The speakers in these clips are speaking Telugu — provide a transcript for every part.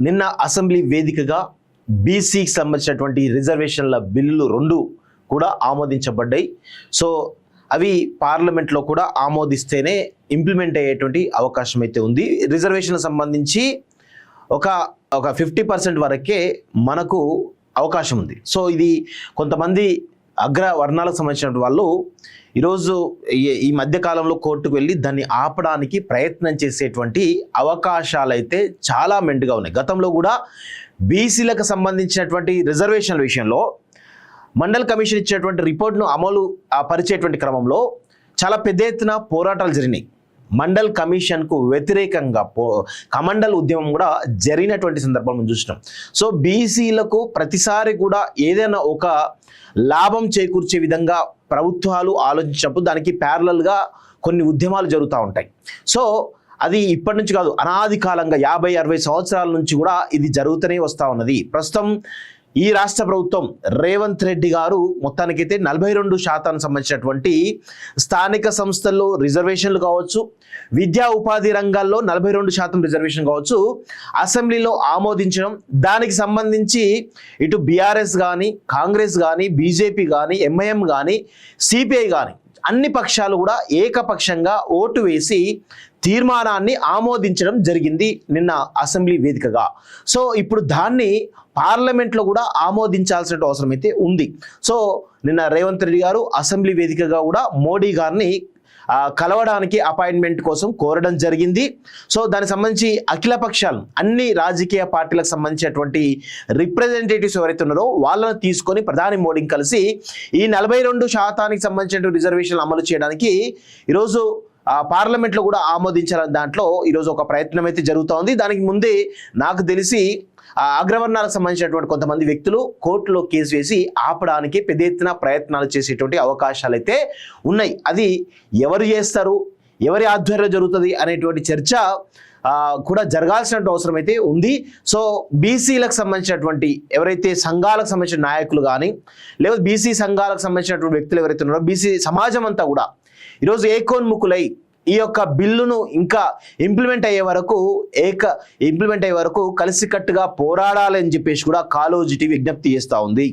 నిన్న అసెంబ్లీ వేదికగా బీసీకి సంబంధించినటువంటి రిజర్వేషన్ల బిల్లులు 2 కూడా ఆమోదించబడ్డాయి. సో అవి పార్లమెంట్లో కూడా ఆమోదిస్తేనే ఇంప్లిమెంట్ అయ్యేటువంటి అవకాశం అయితే ఉంది. రిజర్వేషన్లకు సంబంధించి ఒక 50% వరకే మనకు అవకాశం ఉంది. సో ఇది కొంతమంది అగ్ర వర్ణాలకు సంబంధించిన వాళ్ళు ఈరోజు ఈ మధ్యకాలంలో కోర్టుకు వెళ్ళి దాన్ని ఆపడానికి ప్రయత్నం చేసేటువంటి అవకాశాలు అయితే చాలా మెండుగా ఉన్నాయి. గతంలో కూడా బీసీలకు సంబంధించినటువంటి రిజర్వేషన్ల విషయంలో మండల్ కమిషన్ ఇచ్చేటువంటి రిపోర్ట్ను అమలు పరిచేటువంటి క్రమంలో చాలా పెద్ద ఎత్తున పోరాటాలు జరిగినాయి. మండల్ కమిషన్కు వ్యతిరేకంగా కమండల్ ఉద్యమం కూడా జరిగినటువంటి సందర్భం మనం చూసినాం. సో బీసీలకు ప్రతిసారి కూడా ఏదైనా ఒక లాభం చేకూర్చే విధంగా ప్రభుత్వాలు ఆలోచించినప్పుడు దానికి ప్యారలల్గా కొన్ని ఉద్యమాలు జరుగుతూ ఉంటాయి. సో అది ఇప్పటి నుంచి కాదు, అనాది కాలంగా 50-60 సంవత్సరాల నుంచి కూడా ఇది జరుగుతూనే వస్తూ ఉన్నది. ప్రస్తుతం ఈ రాష్ట్ర ప్రభుత్వం రేవంత్ రెడ్డి గారు మొత్తానికైతే 42% సంబంధించినటువంటి స్థానిక సంస్థల్లో రిజర్వేషన్లు కావచ్చు, విద్యా ఉపాధి రంగాల్లో 42% రిజర్వేషన్ కావచ్చు అసెంబ్లీలో ఆమోదించడం. దానికి సంబంధించి ఇటు బీఆర్ఎస్ కానీ, కాంగ్రెస్ కానీ, బీజేపీ కానీ, ఎంఐఎం కానీ, సిపిఐ కానీ అన్ని పక్షాలు కూడా ఏకపక్షంగా ఓటు వేసి తీర్మానాన్ని ఆమోదించడం జరిగింది నిన్న అసెంబ్లీ వేదికగా. సో ఇప్పుడు దాన్ని పార్లమెంట్లో కూడా ఆమోదించాల్సిన అవసరం అయితే ఉంది. సో నిన్న రేవంత్ రెడ్డి గారు అసెంబ్లీ వేదికగా కూడా మోడీ గారిని కలవడానికి అపాయింట్మెంట్ కోసం కోరడం జరిగింది. సో దానికి సంబంధించి అఖిల పక్షాలు అన్ని రాజకీయ పార్టీలకు సంబంధించినటువంటి రిప్రజెంటేటివ్స్ ఎవరైతే ఉన్నారో వాళ్ళని తీసుకొని ప్రధాని మోడీని కలిసి ఈ 42% సంబంధించిన రిజర్వేషన్లు అమలు చేయడానికి ఈరోజు పార్లమెంట్లో కూడా ఆమోదించాలని దాంట్లో ఈరోజు ఒక ప్రయత్నం అయితే జరుగుతూ ఉంది. దానికి ముందే నాకు తెలిసి అగ్రవర్ణాలకు సంబంధించినటువంటి కొంతమంది వ్యక్తులు కోర్టులో కేసు వేసి ఆపడానికి పెద్ద ఎత్తున ప్రయత్నాలు చేసేటువంటి అవకాశాలు అయితే ఉన్నాయి. అది ఎవరు చేస్తారు, ఎవరి ఆధ్వర్యంలో జరుగుతుంది అనేటువంటి చర్చ కూడా జరగాల్సిన అవసరం అయితే ఉంది. సో బీసీలకు సంబంధించినటువంటి ఎవరైతే సంఘాలకు సంబంధించిన నాయకులు కానీ, లేకపోతే బీసీ సంఘాలకు సంబంధించినటువంటి వ్యక్తులు ఎవరైతే ఉన్నారో బీసీ సమాజం అంతా కూడా ఈరోజు ఏకోన్ముఖులై ఈ యొక్క బిల్లును ఇంకా ఇంప్లిమెంట్ అయ్యే వరకు కలిసికట్టుగా పోరాడాలని చెప్పేసి కూడా కాళోజీ విజ్ఞప్తి చేస్తూ ఉంది.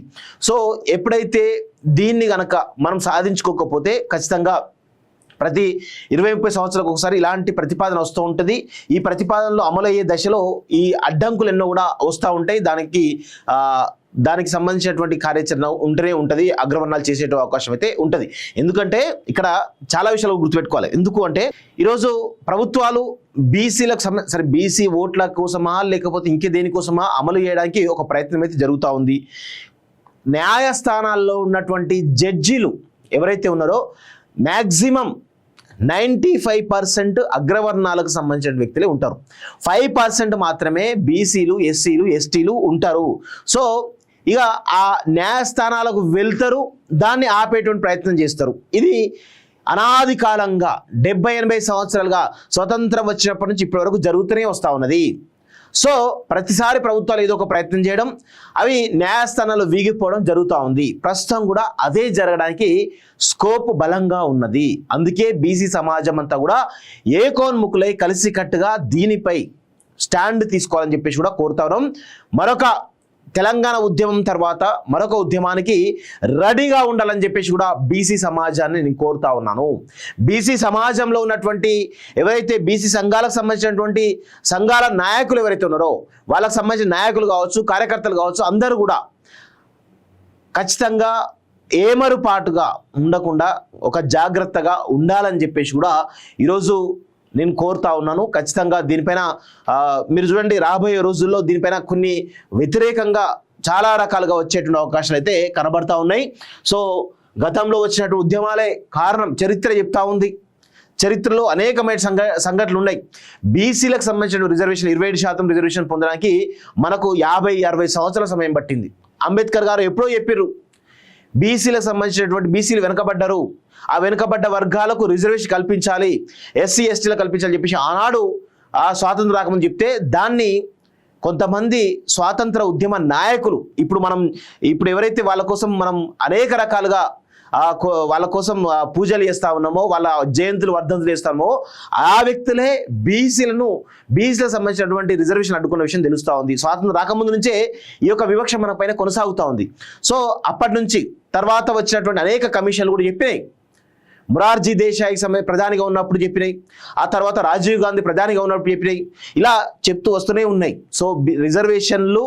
సో ఎప్పుడైతే దీన్ని గనక మనం సాధించుకోకపోతే ఖచ్చితంగా ప్రతి 20-30 సంవత్సరాలకు ఒకసారి ఇలాంటి ప్రతిపాదన వస్తూ ఉంటుంది. ఈ ప్రతిపాదనలో అమలయ్యే దశలో ఈ అడ్డంకులు ఎన్నో కూడా వస్తూ ఉంటాయి. దానికి సంబంధించినటువంటి కార్యాచరణ ఉంటూనే ఉంటుంది. అగ్రవర్ణాలు చేసే అవకాశం అయితే ఉంటుంది. ఎందుకంటే ఇక్కడ చాలా విషయాలు గుర్తుపెట్టుకోవాలి. ఎందుకు అంటే ఈరోజు ప్రభుత్వాలు బీసీలకు సరే బీసీ ఓట్ల కోసమా లేకపోతే ఇంకే దేనికోసమా అమలు చేయడానికి ఒక ప్రయత్నం అయితే జరుగుతూ ఉంది. న్యాయస్థానాల్లో ఉన్నటువంటి జడ్జీలు ఎవరైతే ఉన్నారో మ్యాక్సిమం 95% అగ్రవర్ణాలకు సంబంధించిన వ్యక్తులే ఉంటారు. 5% మాత్రమే బీసీలు, ఎస్సీలు, ఎస్టీలు ఉంటారు. సో ఇక ఆ న్యాయస్థానాలకు వెళ్తారు, దాన్ని ఆపేటువంటి ప్రయత్నం చేస్తారు. ఇది అనాది కాలంగా 70-80 సంవత్సరాలుగా స్వతంత్రం వచ్చినప్పటి నుంచి ఇప్పటి వరకు జరుగుతూనే వస్తూ ఉన్నది. సో ప్రతిసారి ప్రభుత్వాలు ఏదో ఒక ప్రయత్నం చేయడం, అవి న్యాయస్థానాలు వీగిపోవడం జరుగుతూ ఉంది. ప్రస్తుతం కూడా అదే జరగడానికి స్కోప్ బలంగా ఉన్నది. అందుకే బీసీ సమాజం అంతా కూడా ఏకోన్ముఖులై కలిసికట్టుగా దీనిపై స్టాండ్ తీసుకోవాలని చెప్పేసి కూడా కోరుతా ఉన్నాం. మరొక తెలంగాణ ఉద్యమం తర్వాత మరొక ఉద్యమానికి రెడీగా ఉండాలని చెప్పేసి కూడా బీసీ సమాజాన్ని నేను కోరుతా ఉన్నాను. బీసీ సమాజంలో ఉన్నటువంటి ఎవరైతే బీసీ సంఘాలకు సంబంధించినటువంటి సంఘాల నాయకులు ఎవరైతే ఉన్నారో వాళ్ళకు సంబంధించిన నాయకులు కావచ్చు, కార్యకర్తలు కావచ్చు, అందరూ కూడా ఖచ్చితంగా ఏమరుపాటుగా ఉండకుండా ఒక జాగ్రత్తగా ఉండాలని చెప్పేసి కూడా ఈరోజు నేను కోరుతా ఉన్నాను. ఖచ్చితంగా దీనిపైన మీరు చూడండి, రాబోయే రోజుల్లో దీనిపైన కొన్ని వ్యతిరేకంగా చాలా రకాలుగా వచ్చేటువంటి అవకాశాలు అయితే కనబడతా ఉన్నాయి. సో గతంలో వచ్చినటువంటి ఉద్యమాలే కారణం, చరిత్ర చెప్తా ఉంది. చరిత్రలో అనేకమైన సంఘటనలు ఉన్నాయి. బీసీలకు సంబంధించిన రిజర్వేషన్ 27% రిజర్వేషన్ పొందడానికి మనకు 50-60 సంవత్సరాల సమయం పట్టింది. అంబేద్కర్ గారు ఎప్పుడో చెప్పారు బీసీలకు సంబంధించినటువంటి బీసీలు వెనుకబడ్డారు, ఆ వెనుకబడ్డ వర్గాలకు రిజర్వేషన్ కల్పించాలి, ఎస్సీ ఎస్టీలకు కల్పించాలని చెప్పేసి ఆనాడు ఆ స్వాతంత్రం రాకమని చెప్తే దాన్ని కొంతమంది స్వాతంత్ర ఉద్యమ నాయకులు ఇప్పుడు ఎవరైతే వాళ్ళ కోసం మనం అనేక రకాలుగా వాళ్ళ కోసం పూజలు చేస్తా ఉన్నామో, వాళ్ళ జయంతులు వర్ధంతులు చేస్తామో ఆ వ్యక్తులే బీసీలకు సంబంధించినటువంటి రిజర్వేషన్ అడ్డుకున్న విషయం తెలుస్తూ ఉంది. స్వాతంత్రం రాకముందు నుంచే ఈ యొక్క వివక్ష మన పైన కొనసాగుతూ ఉంది. సో అప్పటి నుంచి తర్వాత వచ్చినటువంటి అనేక కమిషన్లు కూడా చెప్పినాయి. మొరార్జీ దేశాయ్ ప్రధానిగా ఉన్నప్పుడు చెప్పినాయి, ఆ తర్వాత రాజీవ్ గాంధీ ప్రధానిగా ఉన్నప్పుడు చెప్పినాయి, ఇలా చెప్తూ వస్తూనే ఉన్నాయి. సో రిజర్వేషన్లు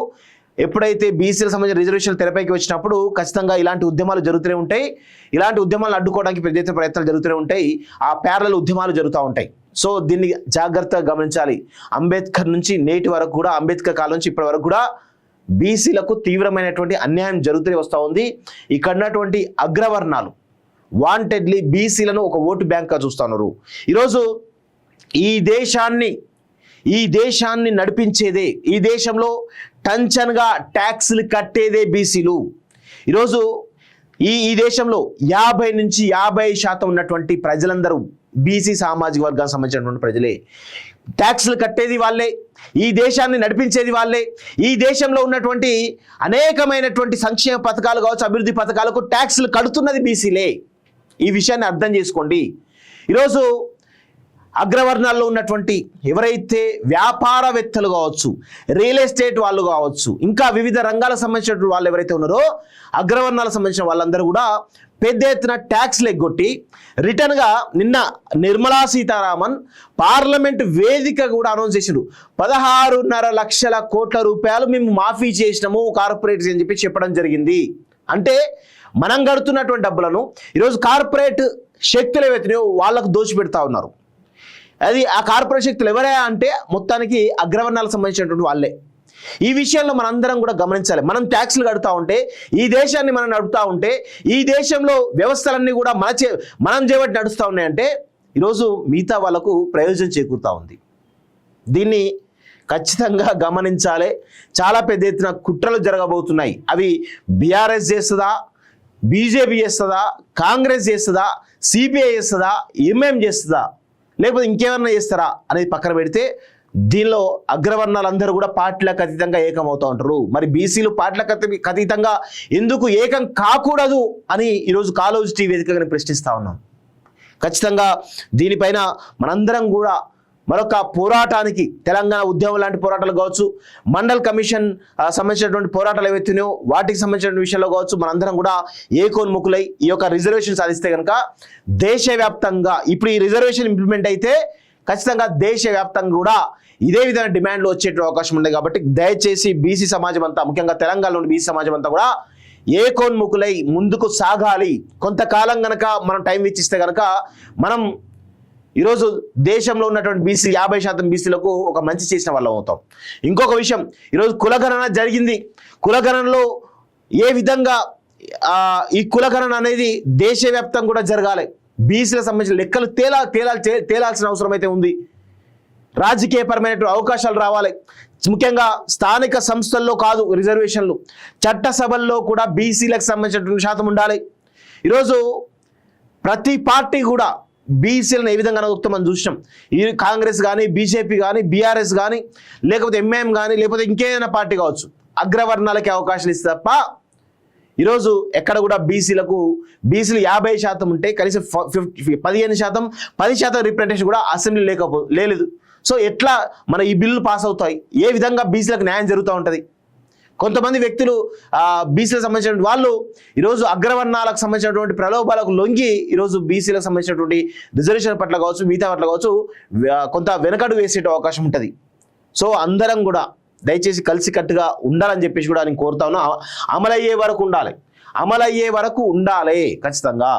ఎప్పుడైతే బీసీలకు సంబంధించిన రిజర్వేషన్లు తెరపైకి వచ్చినప్పుడు ఖచ్చితంగా ఇలాంటి ఉద్యమాలు జరుగుతూనే ఉంటాయి. ఇలాంటి ఉద్యమాలను అడ్డుకోవడానికి పెద్ద ఎత్తున ప్రయత్నాలు జరుగుతూనే ఉంటాయి. ఆ ప్యారలల్ ఉద్యమాలు జరుగుతూ ఉంటాయి. సో దీన్ని జాగ్రత్తగా గమనించాలి. అంబేద్కర్ నుంచి నేటి వరకు కూడా, అంబేద్కర్ కాలం నుంచి ఇప్పటి వరకు కూడా బీసీలకు తీవ్రమైనటువంటి అన్యాయం జరుగుతూనే వస్తూ ఉంది. ఇక్కడ ఉన్నటువంటి అగ్రవర్ణాలు వాంటెడ్లీ బీసీలను ఒక ఓటు బ్యాంక్గా చూస్తున్నారు. ఈరోజు ఈ దేశాన్ని నడిపించేదే, ఈ దేశంలో టంచన్గా ట్యాక్స్లు కట్టేదే బీసీలు. ఈరోజు ఈ దేశంలో 50 నుంచి 50% ఉన్నటువంటి ప్రజలందరూ బీసీ సామాజిక వర్గానికి సంబంధించినటువంటి ప్రజలే. ట్యాక్స్లు కట్టేది వాళ్ళే, ఈ దేశాన్ని నడిపించేది వాళ్ళే. ఈ దేశంలో ఉన్నటువంటి అనేకమైనటువంటి సంక్షేమ పథకాలు కావచ్చు, అభివృద్ధి పథకాలకు ట్యాక్స్లు కడుతున్నది బీసీలే. ఈ విషయాన్ని అర్థం చేసుకోండి. ఈరోజు అగ్రవర్ణాల్లో ఉన్నటువంటి ఎవరైతే వ్యాపారవేత్తలు కావచ్చు, రియల్ ఎస్టేట్ వాళ్ళు కావచ్చు, ఇంకా వివిధ రంగాలకు సంబంధించిన వాళ్ళు ఎవరైతే ఉన్నారో అగ్రవర్ణాలకు సంబంధించిన వాళ్ళందరూ కూడా పెద్ద ఎత్తున ట్యాక్స్లు ఎగ్గొట్టి రిటర్న్గా నిన్న నిర్మలా సీతారామన్ పార్లమెంట్ వేదిక కూడా అనౌన్స్ చేసిండ్రు. 16.5 లక్షల కోట్ల రూపాయలు మేము మాఫీ చేసినాము కార్పొరేట్స్ అని చెప్పడం జరిగింది. అంటే మనం కడుతున్నటువంటి డబ్బులను ఈరోజు కార్పొరేట్ శక్తులు ఏవైతున్నాయో వాళ్ళకు దోచిపెడతా ఉన్నారు. అది ఆ కార్పొరేట్ శక్తులు ఎవరే అంటే మొత్తానికి అగ్రవర్ణాలకు సంబంధించినటువంటి వాళ్ళే. ఈ విషయంలో మనందరం కూడా గమనించాలి. మనం ట్యాక్స్లు కడుతూ ఉంటే, ఈ దేశాన్ని మనం నడుపుతూ ఉంటే, ఈ దేశంలో వ్యవస్థలన్నీ కూడా మనం చేయబట్టి నడుస్తూ ఉన్నాయంటే ఈరోజు మిగతా వాళ్ళకు ప్రయోజనం చేకూరుతూ ఉంది. దీన్ని ఖచ్చితంగా గమనించాలి. చాలా పెద్ద ఎత్తున కుట్రలు జరగబోతున్నాయి. అవి బీఆర్ఎస్ చేస్తుందా, బీజేపీ చేస్తుందా, కాంగ్రెస్ చేస్తుందా, సిపిఐ చేస్తుందా, ఎంఎం చేస్తుందా, లేకపోతే ఇంకేమన్నా చేస్తారా అనేది పక్కన పెడితే దీనిలో అగ్రవర్ణాలందరూ కూడా పార్టీలకు అతీతంగా ఏకమవుతూ ఉంటారు. మరి బీసీలు పార్టీలకు అతీతంగా ఎందుకు ఏకం కాకూడదు అని ఈరోజు కాలోజీ టీవీ వేదికగా ప్రశ్నిస్తూ ఉన్నాం. ఖచ్చితంగా దీనిపైన మనందరం కూడా మరొక పోరాటానికి, తెలంగాణ ఉద్యమం లాంటి పోరాటాలు కావచ్చు, మండల్ కమిషన్ సంబంధించినటువంటి పోరాటాలు ఏవైతున్నాయో వాటికి సంబంధించిన విషయంలో కావచ్చు, మనందరం కూడా ఏకోన్ముఖులై ఈ యొక్క రిజర్వేషన్ సాధిస్తే కనుక దేశవ్యాప్తంగా ఇప్పుడు ఈ రిజర్వేషన్ ఇంప్లిమెంట్ అయితే ఖచ్చితంగా దేశవ్యాప్తంగా కూడా ఇదే విధంగా డిమాండ్లు వచ్చే అవకాశం ఉంది. కాబట్టి దయచేసి బీసీ సమాజం అంతా, ముఖ్యంగా తెలంగాణలోని బీసీ సమాజం అంతా కూడా ఏకోన్ముఖులై ముందుకు సాగాలి. కొంతకాలం గనక మనం టైం ఇచ్చిస్తే కనుక మనం ఈరోజు దేశంలో ఉన్నటువంటి బీసీ 50% బీసీలకు ఒక మంచి చేసిన వాళ్ళం అవుతాం. ఇంకొక విషయం, ఈరోజు కులగణన జరిగింది. కులగణనలో ఏ విధంగా ఈ కులగణన అనేది దేశవ్యాప్తంగా కూడా జరగాలి. బీసీలకు సంబంధించిన లెక్కలు తేలాల్సిన అవసరం అయితే ఉంది. రాజకీయపరమైనటువంటి అవకాశాలు రావాలి. ముఖ్యంగా స్థానిక సంస్థల్లో కాదు రిజర్వేషన్లు, చట్టసభల్లో కూడా బీసీలకు సంబంధించినటువంటి శాతం ఉండాలి. ఈరోజు ప్రతి పార్టీ కూడా బీసీలను ఏ విధంగా మనం చూసినాం. ఈ కాంగ్రెస్ కానీ, బీజేపీ కానీ, బీఆర్ఎస్ కానీ, లేకపోతే ఎంఐఎం కానీ, లేకపోతే ఇంకేదైనా పార్టీ కావచ్చు, అగ్రవర్ణాలకి అవకాశాలు ఇస్తే తప్ప ఈరోజు ఎక్కడ కూడా బీసీలు 50% ఉంటే కనీసం 15%, 10% రిప్రజెంటేషన్ కూడా అసెంబ్లీ లేదు. సో ఎట్లా మన ఈ బిల్లు పాస్ అవుతాయి? ఏ విధంగా బీసీలకు న్యాయం జరుగుతూ ఉంటుంది? కొంతమంది వ్యక్తులు బీసీలకు సంబంధించిన వాళ్ళు ఈరోజు అగ్రవర్ణాలకు సంబంధించినటువంటి ప్రలోభాలకు లొంగి ఈరోజు బీసీలకు సంబంధించినటువంటి రిజర్వేషన్ పట్ల కావచ్చు, మిగతా పట్ల కావచ్చు కొంత వెనకడు వేసే అవకాశం ఉంటుంది. సో అందరం కూడా దయచేసి కలిసికట్టుగా ఉండాలని చెప్పేసి కూడా నేను కోరుతా ఉన్నా. అమలయ్యే వరకు ఉండాలి ఖచ్చితంగా.